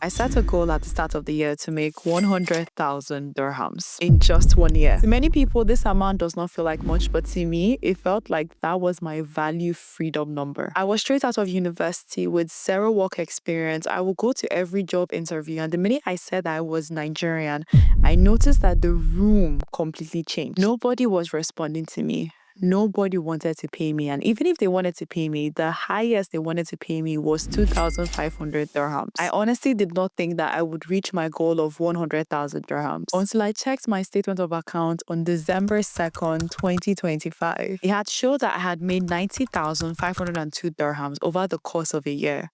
I set a goal at the start of the year to make 100,000 dirhams in just 1 year. To many people, this amount does not feel like much, but to me, it felt like that was my value freedom number. I was straight out of university with zero work experience. I would go to every job interview, and the minute I said I was Nigerian, I noticed that the room completely changed. Nobody was responding to me. Nobody wanted to pay me. And even if they wanted to pay me, the highest they wanted to pay me was 2,500 dirhams. I honestly did not think that I would reach my goal of 100,000 dirhams until I checked my statement of account on December 2nd, 2025. It had showed that I had made 90,502 dirhams over the course of a year.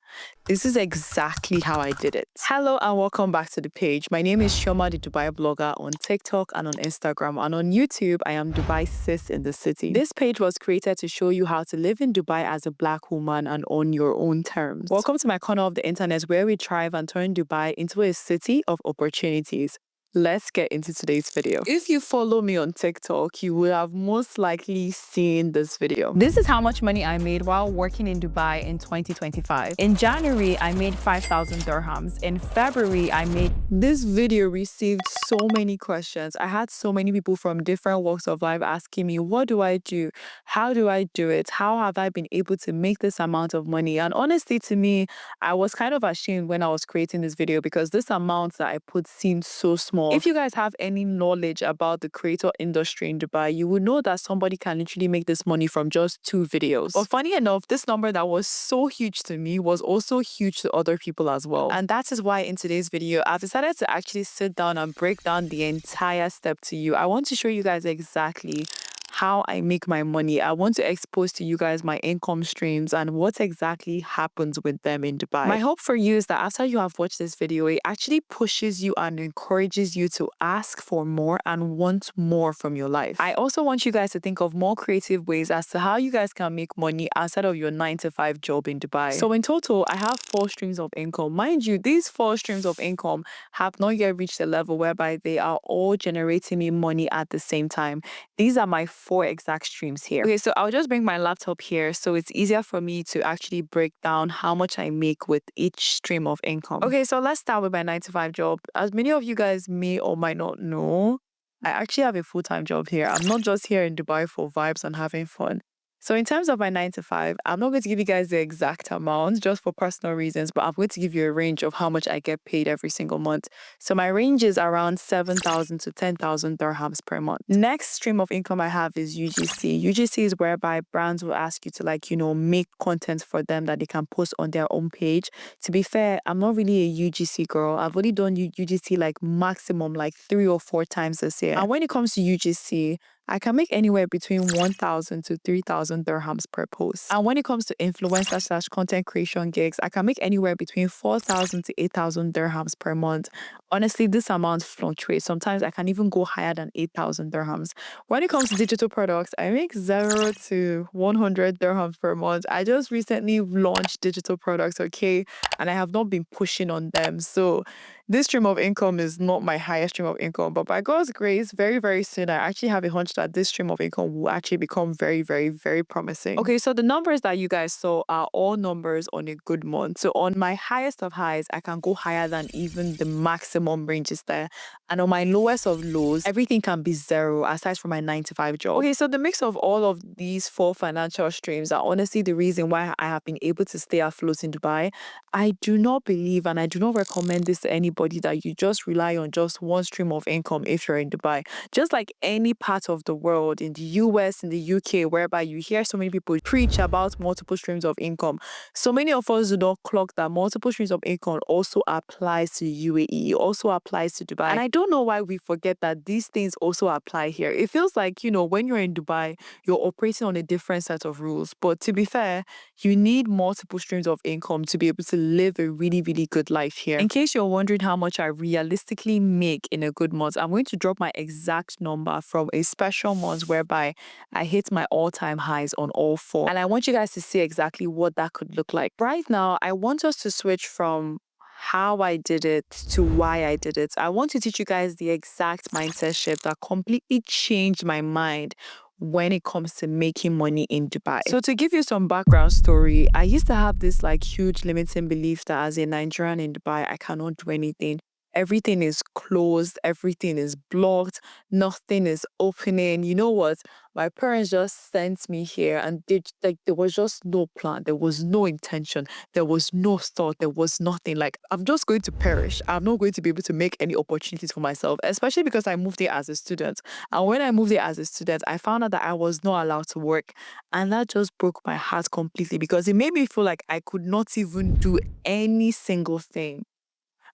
This is exactly how I did it. Hello and welcome back to the page. My name is CHIOMA, the Dubai blogger on TikTok and on Instagram, and on YouTube, I am Dubai Sis in the City. This page was created to show you how to live in Dubai as a Black woman and on your own terms. Welcome to my corner of the internet where we thrive and turn Dubai into a city of opportunities. Let's get into today's video. If you follow me on TikTok, you will have most likely seen this video. This is how much money I made while working in Dubai in 2025. In January, I made 5,000 dirhams. In February, I made... This video received so many questions. I had so many people from different walks of life asking me, what do I do? How do I do it? How have I been able to make this amount of money? And honestly, to me, I was kind of ashamed when I was creating this video because this amount that I put seemed so small. If you guys have any knowledge about the creator industry in Dubai, you will know that somebody can literally make this money from just 2 videos. But funny enough, this number that was so huge to me was also huge to other people as well. And that is why in today's video, I've decided to actually sit down and break down the entire step to you. I want to show you guys exactly how I make my money. I want to expose to you guys my income streams and what exactly happens with them in Dubai. My hope for you is that after you have watched this video, it actually pushes you and encourages you to ask for more and want more from your life. I also want you guys to think of more creative ways as to how you guys can make money outside of your 9-to-5 job in Dubai. So in total, I have 4 streams of income. Mind you, these 4 streams of income have not yet reached a level whereby they are all generating me money at the same time. These are my 4 exact streams here. Okay, so I'll just bring my laptop here so it's easier for me to actually break down how much I make with each stream of income. Okay, so let's start with my 9-to-5 job. As many of you guys may or might not know, I actually have a full-time job here. I'm not just here in Dubai for vibes and having fun. So in terms of my 9-to-5, I'm not going to give you guys the exact amount just for personal reasons, but I'm going to give you a range of how much I get paid every single month. So my range is around 7,000 to 10,000 dirhams per month. Next stream of income I have is UGC. UGC is whereby brands will ask you to make content for them that they can post on their own page. To be fair, I'm not really a UGC girl. I've only done UGC maximum 3 or 4 times this year. And when it comes to UGC, I can make anywhere between 1,000 to 3,000 dirhams per post. And when it comes to influencer/content creation gigs, I can make anywhere between 4,000 to 8,000 dirhams per month. Honestly, this amount fluctuates. Sometimes I can even go higher than 8,000 dirhams. When it comes to digital products, I make 0 to 100 dirhams per month. I just recently launched digital products, okay? And I have not been pushing on them. So this stream of income is not my highest stream of income, but by God's grace, very, very soon, I actually have a hunch that this stream of income will actually become very, very, very promising. Okay, so the numbers that you guys saw are all numbers on a good month. So on my highest of highs, I can go higher than even the maximum ranges there. And on my lowest of lows, everything can be 0 aside from my 9-to-5 job. Okay, so the mix of all of these 4 financial streams are honestly the reason why I have been able to stay afloat in Dubai. I do not believe and I do not recommend this to anybody that you just rely on just one stream of income if you're in Dubai. Just like any part of the world, in the US, in the UK, whereby you hear so many people preach about multiple streams of income, so many of us do not clock that multiple streams of income also applies to UAE, also applies to Dubai. And I don't know why we forget that these things also apply here. It feels like, when you're in Dubai, you're operating on a different set of rules. But to be fair, you need multiple streams of income to be able to live a really, really good life here. In case you're wondering how much I realistically make in a good month, I'm going to drop my exact number from a special month whereby I hit my all-time highs on all 4. And I want you guys to see exactly what that could look like. Right now, I want us to switch from how I did it to why I did it. I want to teach you guys the exact mindset shift that completely changed my mind when it comes to making money in Dubai. So to give you some background story, I used to have this like huge limiting belief that as a Nigerian in Dubai, I cannot do anything. Everything is closed, everything is blocked, nothing is opening. You know what? My parents just sent me here and there was just no plan, there was no intention, there was no thought, there was nothing. Like, I'm just going to perish. I'm not going to be able to make any opportunities for myself, especially because I moved here as a student. And when I moved here as a student, I found out that I was not allowed to work. And that just broke my heart completely because it made me feel like I could not even do any single thing.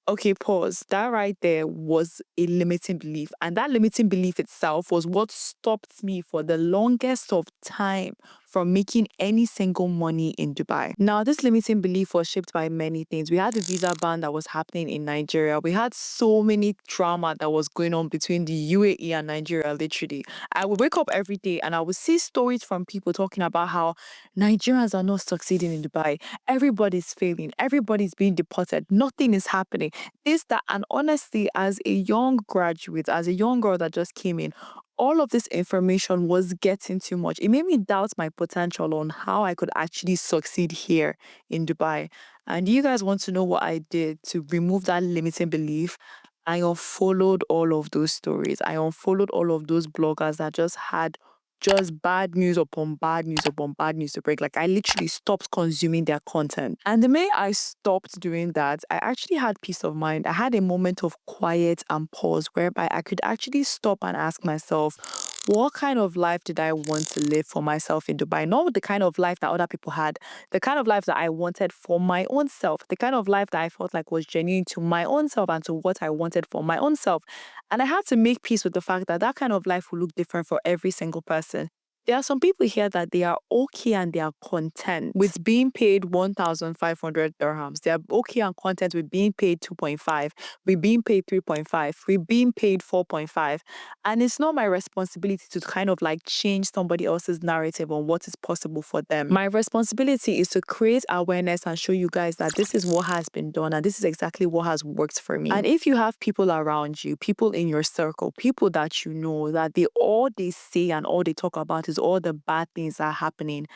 Okay, pause. That right there was a limiting belief. And that limiting belief itself was what stopped me for the longest of time from making any single money in Dubai. Now, this limiting belief was shaped by many things. We had the visa ban that was happening in Nigeria. We had so many drama that was going on between the UAE and Nigeria, literally. I would wake up every day and I would see stories from people talking about how Nigerians are not succeeding in Dubai. Everybody's failing. Everybody's being deported. Nothing is happening. This, that, and honestly, as a young graduate, as a young girl that just came in, all of this information was getting too much. It made me doubt my potential on how I could actually succeed here in Dubai. And you guys want to know what I did to remove that limiting belief? I unfollowed all of those stories. I unfollowed all of those bloggers that just had just bad news upon bad news upon bad news to break. Like, I literally stopped consuming their content. And the minute I stopped doing that, I actually had peace of mind. I had a moment of quiet and pause whereby I could actually stop and ask myself, what kind of life did I want to live for myself in Dubai? Not the kind of life that other people had, the kind of life that I wanted for my own self, the kind of life that I felt like was genuine to my own self and to what I wanted for my own self. And I had to make peace with the fact that that kind of life will look different for every single person. There are some people here that they are okay and they are content with being paid 1,500 dirhams. They are okay and content with being paid 2.5, with being paid 3.5, with being paid 4.5. And it's not my responsibility to kind of like change somebody else's narrative on what is possible for them. My responsibility is to create awareness and show you guys that this is what has been done and this is exactly what has worked for me. And if you have people around you, people in your circle, people that you know, that all they say and all they talk about is all the bad things that are happening,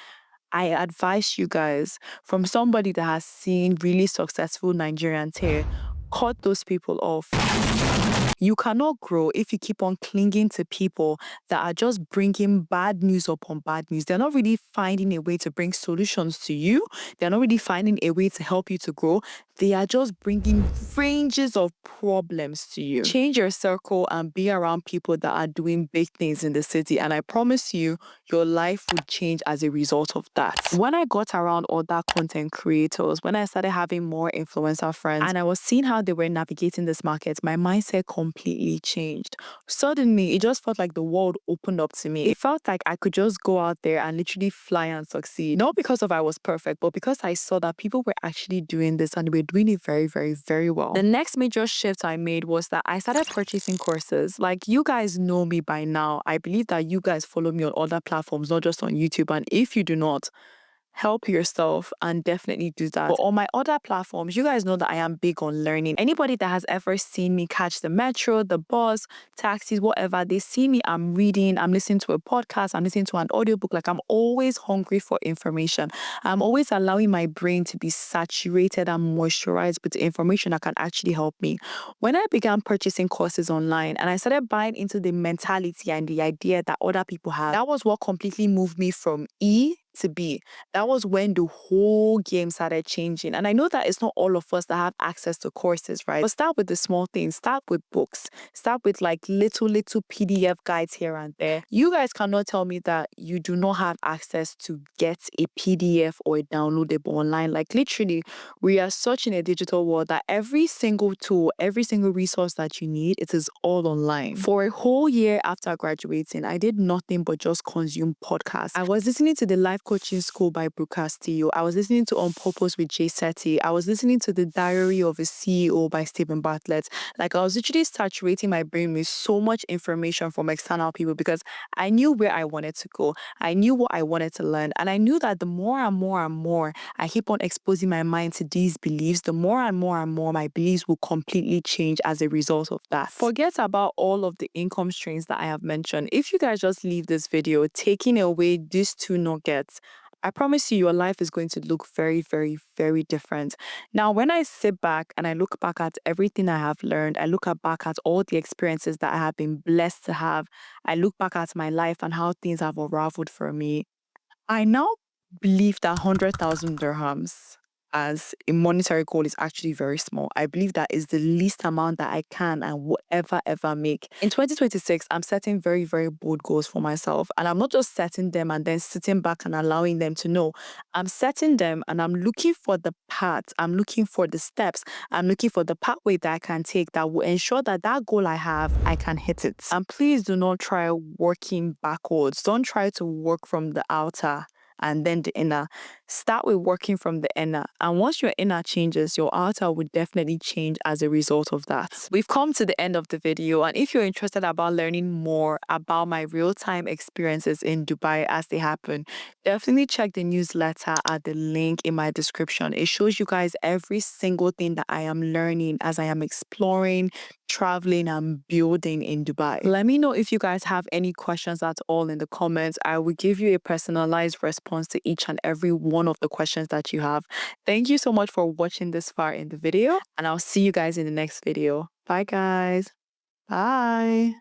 I advise you guys, from somebody that has seen really successful Nigerians here, cut those people off. You cannot grow if you keep on clinging to people that are just bringing bad news upon bad news. They're not really finding a way to bring solutions to you. They're not really finding a way to help you to grow. They are just bringing ranges of problems to you. Change your circle and be around people that are doing big things in the city. And I promise you, your life would change as a result of that. When I got around other content creators, when I started having more influencer friends, and I was seeing how they were navigating this market, my mindset completely changed. Suddenly, it just felt like the world opened up to me. It felt like I could just go out there and literally fly and succeed. Not because of I was perfect, but because I saw that people were actually doing this and they were doing it very, very, very well. The next major shift I made was that I started purchasing courses. Like, you guys know me by now. I believe that you guys follow me on other platforms, not just on YouTube. And if you do not, help yourself and definitely do that. But on my other platforms, you guys know that I am big on learning. Anybody that has ever seen me catch the metro, the bus, taxis, whatever, they see me, I'm reading, I'm listening to a podcast, I'm listening to an audiobook. Like, I'm always hungry for information. I'm always allowing my brain to be saturated and moisturized with information that can actually help me. When I began purchasing courses online and I started buying into the mentality and the idea that other people have, that was what completely moved me from E to B. That was when the whole game started changing. And I know that it's not all of us that have access to courses, right? But start with the small things. Start with books. Start with like little PDF guides here and there. You guys cannot tell me that you do not have access to get a PDF or a downloadable online. Like, literally, we are such in a digital world that every single tool, every single resource that you need, it is all online. For a whole year after graduating, I did nothing but just consume podcasts. I was listening to the life Life Coaching School by Brooke Castillo. I was listening to On Purpose with Jay Shetty. I was listening to The Diary of a CEO by Stephen Bartlett. Like, I was literally saturating my brain with so much information from external people because I knew where I wanted to go. I knew what I wanted to learn. And I knew that the more and more and more I keep on exposing my mind to these beliefs, the more and more and more my beliefs will completely change as a result of that. Forget about all of the income streams that I have mentioned. If you guys just leave this video taking away these two nuggets, I promise you, your life is going to look very, very, very different. Now, when I sit back and I look back at everything I have learned, I look back at all the experiences that I have been blessed to have, I look back at my life and how things have unraveled for me, I now believe that 100,000 dirhams as a monetary goal is actually very small. I believe that is the least amount that I can and will ever make. In 2026, I'm setting very, very bold goals for myself. And I'm not just setting them and then sitting back and allowing them to know. I'm setting them and I'm looking for the path. I'm looking for the steps. I'm looking for the pathway that I can take that will ensure that that goal I have, I can hit it. And please do not try working backwards. Don't try to work from the outer and then the inner. Start with working from the inner. And once your inner changes, your outer will definitely change as a result of that. We've come to the end of the video. And if you're interested about learning more about my real-time experiences in Dubai as they happen, definitely check the newsletter at the link in my description. It shows you guys every single thing that I am learning as I am exploring, traveling and building in Dubai. Let me know if you guys have any questions at all in the comments. I will give you a personalized response to each and every one of the questions that you have. Thank you so much for watching this far in the video, and I'll see you guys in the next video. Bye guys. Bye.